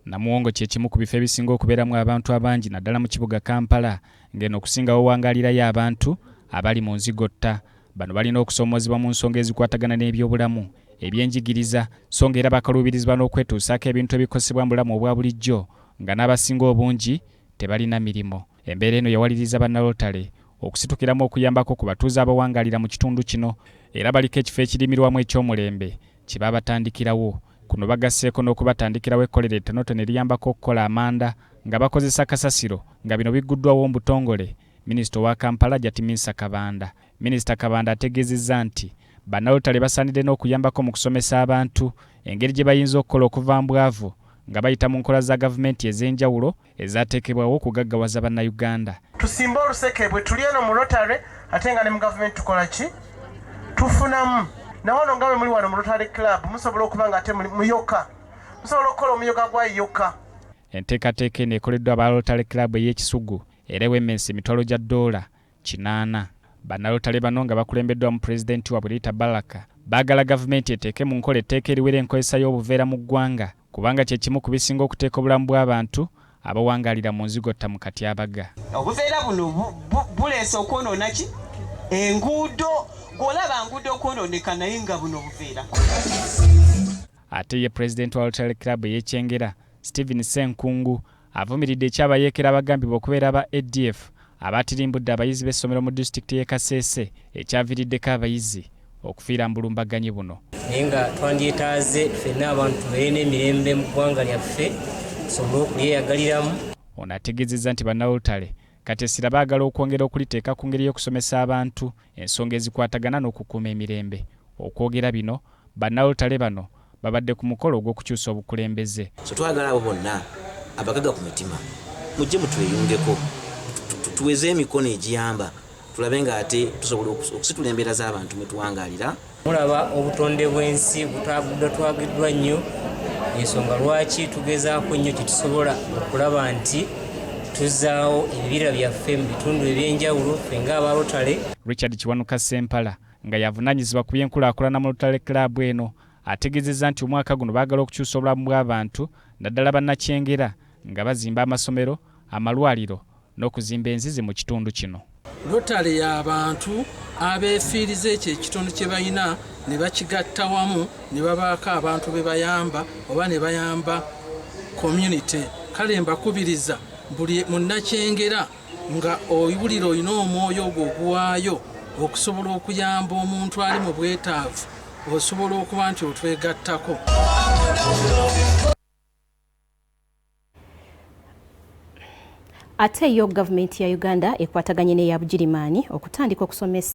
Namuwongo kye kimu ku bifo ebisinga okubeeramu abantu abangi naddala mu kibuga Kampala ng'eno okusingawo wangalirayo abantu abali mu nzigotta. Bano balina okusoomozebwa mu nsonga ezikwatagana n'ebyobulamu, ebyenjigiriza, so ng'era bakaluubirizibwa n'okwetuusaako ebintu ebikosebwa mu bulamu obwa bulijjo nga n'abasinga obungi tebalina mirimu. Embeera eno yawaliriza bannalotale okusitukiramu okuyambako ku batuuze abawangalira mu kitundu kino era baliko ekifo ekirimirwamu eky'omulembe kye baabatandikirawo. Kuno bagasseeko n'okubatandikirawo ekkolero ettonotono eriyambako okukola amanda nga bakozesa kasasiro nga bino bigguddwawo mu butongole Minisita wa Kampala Jatimisa Kabanda. Minisita Kabanda ategeezezza nti bannalotale basaanidde n'okuyambako mu kusomesa abantu engeri gye bayinza okukola okuva mu bwavu nga bayita mu nkola za gavumenti ez'enjawulo ezaateekebwawo okugaggawaza bannayuganda. Tusimba oluseke bwe tuli eno mu Rotary ate nga ne mu gavumenti tukola ki? Tufunamu. Nawono nga bwe muli wano mu Rotary Club musobola okuba nga ate muyoka. Musobola okukola omuyoka gwa yoka. Enteekateeka eno ekoleddwa aba Rotary Club ey'Ekisugu era ewemmensa emitwalo gya $800. Bannalotale bano nga bakulembeddwa mu pulezidenti waabwe Rita Baraka baagala gavumenti eteeke mu nkola etteeka eriwera enkozesa y'obuveera mu ggwanga kubanga kye kimu ku bisinga okuteeka obulamu bw'abantu abawangalira mu nzigotta mu katyabaga. Obuveera buno buleese okwonoona ki? Enguudo. Golaba nguudo okwonooneka naye nga buno buveera. Ate ye pulezidenti wa Rotary Club ey'Ekyengera Stephen Senkungu avumiridde ekyabayeekera abagambibwa okubeera aba ADF abaatirimbudde abayizi b'essomero mu disitulikiti y'e Kasese ekyaviiriddeko abayizi okufiira mu bulumbaganyi buno. Naye nga twandyetaaze ffenna abantu tubeere n'emirembe mu ggwanga lyaffe tusobole okulyeyagaliramu. Ono ategeezezza nti bannalotale kati essira baagala okwongera okuliteeka ku ngeri y'okusomesa abantu ensonga ezikwatagana n'okukuuma emirembe. Okwogera bino bannalotale bano babadde ku mukolo ogw'okukyusa obukulembeze. So twagala abo bonna abagaga ku mitima mujje mutweyungeko tuweze emikono egiyamba tulabe nga ate tusobola okusitula embeera z'abantu mwe tuwangalira. Mulaba obutonde bw'ensi butwagiddwa nnyo ensonga lwaki tugezaako nnyo tetusobola okulaba nti tuzzaawo ebibira byaffe mu bitundu eby'enjawulo ffe ng'aba Rotary. Richard Kiwanuka Sempala nga yavunaanyizibwa ku by'enkulaakulana mu Rotary Club eno ategeezezza nti omwaka guno baagala okukyusa obulamu bw'abantu naddala bannakyengera nga bazimba amasomero, amalwaliro n'okuzimba enzizi mu kitundu kino. Rotary y'abantu abeefiiriza ekyo ekitundu kye balina ne bakigatta wamu ne babaako abantu be bayamba oba ne bayamba community. Kale mbakubiriza buli munnakyengera nga oyibulira olina omwoyo ogwo oguwaayo okusobola okuyamba omuntu ali mu bwetaavu osobola okuba nti otwegattako. Ate yo gavumenti ya Uganda ekwataganye n'eya Bugirimaani okutandika okusomesa